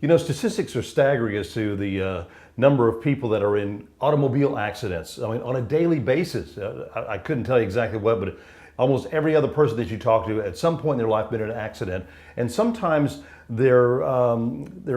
You know, statistics are staggering as to the number of people that are in automobile accidents. I mean, on a daily basis. I couldn't tell you exactly what, but almost every other person that you talk to at some point in their life been in an accident. And sometimes their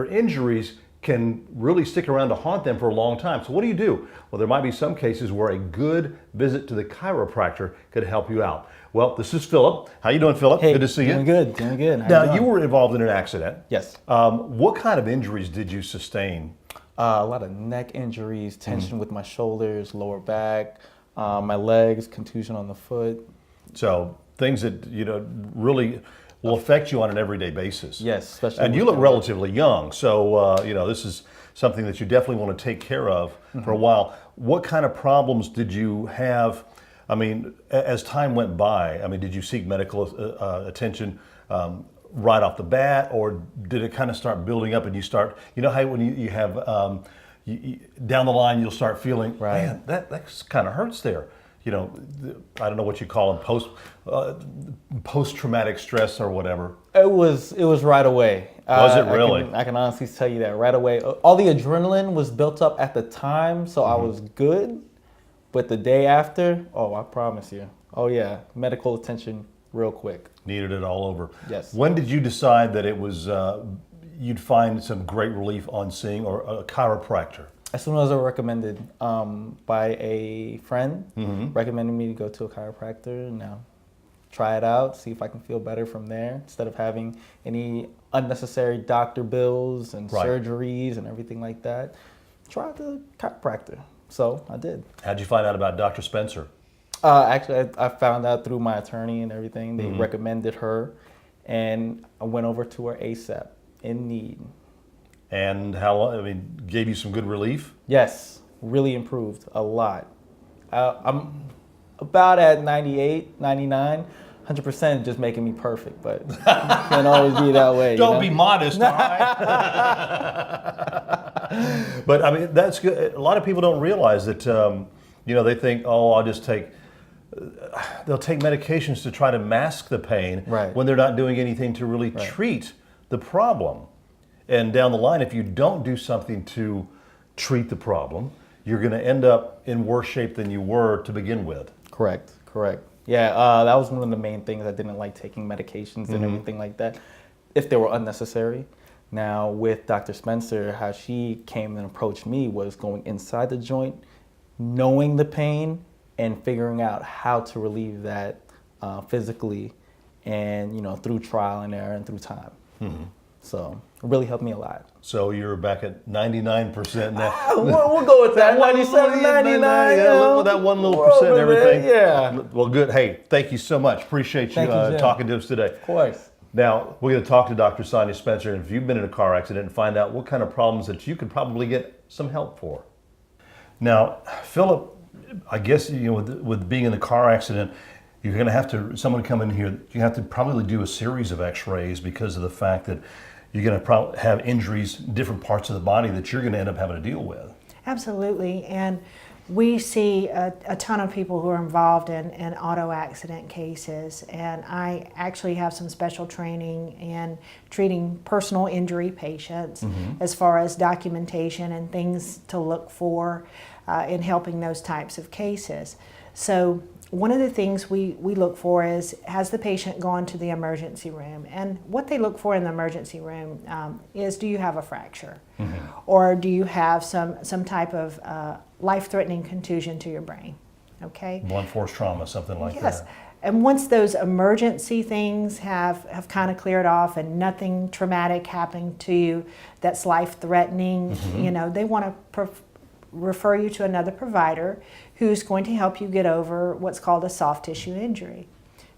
injuries can really stick around to haunt them for a long time. So what do you do? Well, there might be some cases where a good visit to the chiropractor could help you out. Well, this is Phillip. How you doing, Phillip? Hey, good to see you. Doing good, doing good. How Now, you you doing? were involved in an accident. Yes. What kind of injuries did you sustain? A lot of neck injuries, tension with my shoulders, lower back, my legs, contusion on the foot. So things that, you know, really will affect you on an everyday basis. Yes, especially. And you look relatively young, so you know, this is something that you definitely want to take care of for a while. What kind of problems did you have? I mean, as time went by, I mean, did you seek medical attention right off the bat, or did it kind of start building up and you start, you know how when you have, down the line you'll start feeling, Right. man, that kind of hurts there. You know, I don't know what you call them, post-traumatic stress or whatever. It was right away. Was it really? I can honestly tell you that right away. All the adrenaline was built up at the time, so I was good. But the day after, oh, I promise you. Oh yeah, medical attention real quick. Needed it all over. Yes. When did you decide that it was, you'd find some great relief on seeing a chiropractor? As soon as I was recommended by a friend, recommended me to go to a chiropractor. Now, try it out, see if I can feel better from there, instead of having any unnecessary doctor bills and Right. surgeries and everything like that. Try the chiropractor. So I did. How'd you find out about Dr. Spencer? Actually, I found out through my attorney and everything. They recommended her, and I went over to her ASAP, in need. And how, I mean, gave you some good relief? Yes, really improved a lot. I'm about at 98, 99, 100% just making me perfect, but it can't always be that way. Don't you know? be modest, all right? But I mean, that's good. A lot of people don't realize that, you know, they think, oh, I'll just they'll take medications to try to mask the pain Right. when they're not doing anything to really treat the problem. And down the line, if you don't do something to treat the problem, you're going to end up in worse shape than you were to begin with. Correct. Yeah, that was one of the main things. I didn't like taking medications and everything like that, if they were unnecessary. Now, with Dr. Spencer, how she came and approached me was going inside the joint, knowing the pain, and figuring out how to relieve that physically, and, you know, through trial and error and through time. So it really helped me a lot. So you're back at 99% now. We'll go with that. 97, 99. Yeah, with that one little percent and everything. Yeah. Well, good. Hey, thank you so much. Appreciate you, Thank you, Jim. talking to us today. Of course. Now, we're going to talk to Dr. Sonia Spencer, and if you've been in a car accident, and find out what kind of problems that you could probably get some help for. Now, Phillip, I guess, you know, with being in a car accident, you're going to have to, someone come in here, you have to probably do a series of x-rays because of the fact that you're going to probably have injuries in different parts of the body that you're going to end up having to deal with. Absolutely, and we see a ton of people who are involved in auto accident cases, and I actually have some special training in treating personal injury patients as far as documentation and things to look for in helping those types of cases. So one of the things we look for is, has the patient gone to the emergency room? And what they look for in the emergency room is, do you have a fracture? Or do you have some type of life-threatening contusion to your brain? Okay? Blunt force trauma, something like Yes. that. And once those emergency things have kind of cleared off and nothing traumatic happening to you that's life-threatening, you know, they want to refer you to another provider who's going to help you get over what's called a soft tissue injury.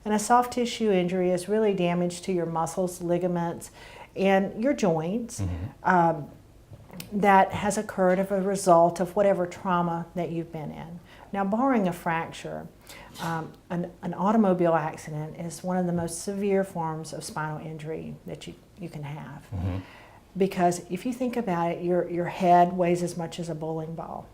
And a soft tissue injury is really damage to your muscles, ligaments, and your joints that has occurred as a result of whatever trauma that you've been in. Now, barring a fracture, an automobile accident is one of the most severe forms of spinal injury that you can have. Because if you think about it, your head weighs as much as a bowling ball.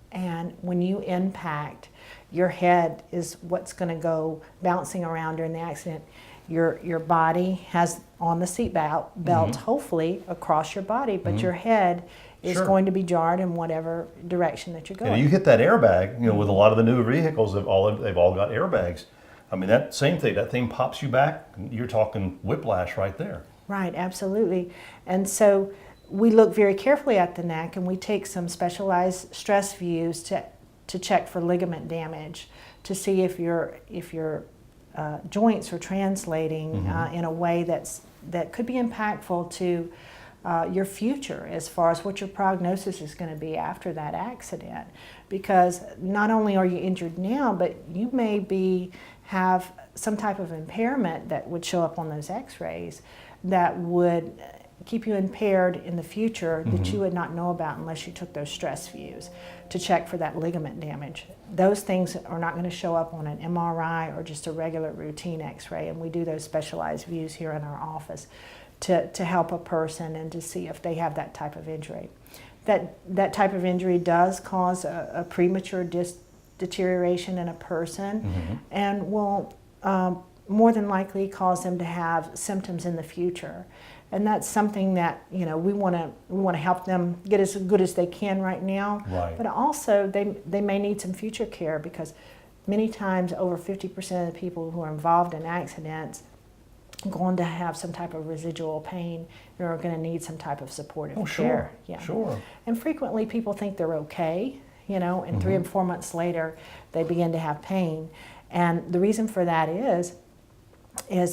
And when you impact, your head is what's going to go bouncing around during the accident. your body has on the seat belt hopefully across your body, but your head is Sure. going to be jarred in whatever direction that you're going. And you hit that airbag, with a lot of the newer vehicles, they've all got airbags. I mean, that same thing, that thing pops you back, you're talking whiplash right there. Right, absolutely. And so we look very carefully at the neck, and we take some specialized stress views to check for ligament damage, to see if your joints are translating in a way that could be impactful to your future as far as what your prognosis is going to be after that accident. Because not only are you injured now, but you may have some type of impairment that would show up on those x-rays that would keep you impaired in the future that you would not know about unless you took those stress views to check for that ligament damage. Those things are not going to show up on an MRI or just a regular routine x-ray, and we do those specialized views here in our office to help a person and to see if they have that type of injury. That type of injury does cause a premature deterioration in a person and will more than likely cause them to have symptoms in the future. And that's something that we want to help them get as good as they can right now. Right. But also they may need some future care, because many times over 50% of the people who are involved in accidents are going to have some type of residual pain and are going to need some type of supportive care. Yeah. Sure. And frequently people think they're okay, and 3 and 4 months later they begin to have pain. And the reason for that is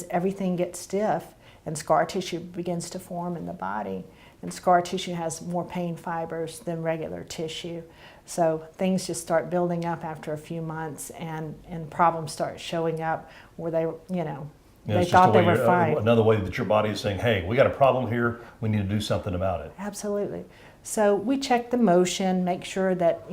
everything gets stiff and scar tissue begins to form in the body. And scar tissue has more pain fibers than regular tissue. So things just start building up after a few months, and problems start showing up where they It's thought just they were fine. another way that your body is saying, hey, we got a problem here, we need to do something about it. Absolutely. So we check the motion, make sure that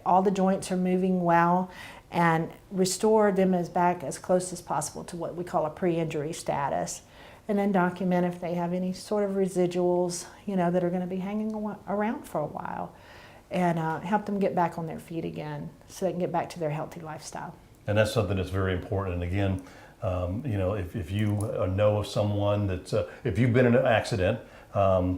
all the joints are moving well, and restore them back as close as possible to what we call a pre-injury status. And then document if they have any sort of residuals, that are going to be hanging around for a while, and help them get back on their feet again so they can get back to their healthy lifestyle. And that's something that's very important. And again, if you know of someone that's, if you've been in an accident,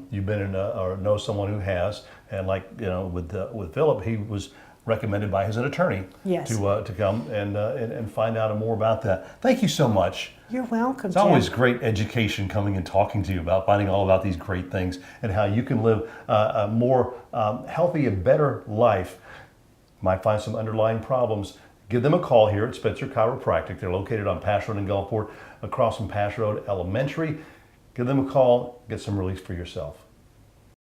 you've been in or know someone who has, and with Phillip, he was recommended by his attorney to come and find out more about that. Thank you so much. You're welcome. It's always great education coming and talking to you about finding all about these great things and how you can live a more healthy and better life. Might find some underlying problems. Give them a call here at Spencer Chiropractic. They're located on Pass Road in Gulfport, across from Pass Road Elementary. Give them a call, get some relief for yourself.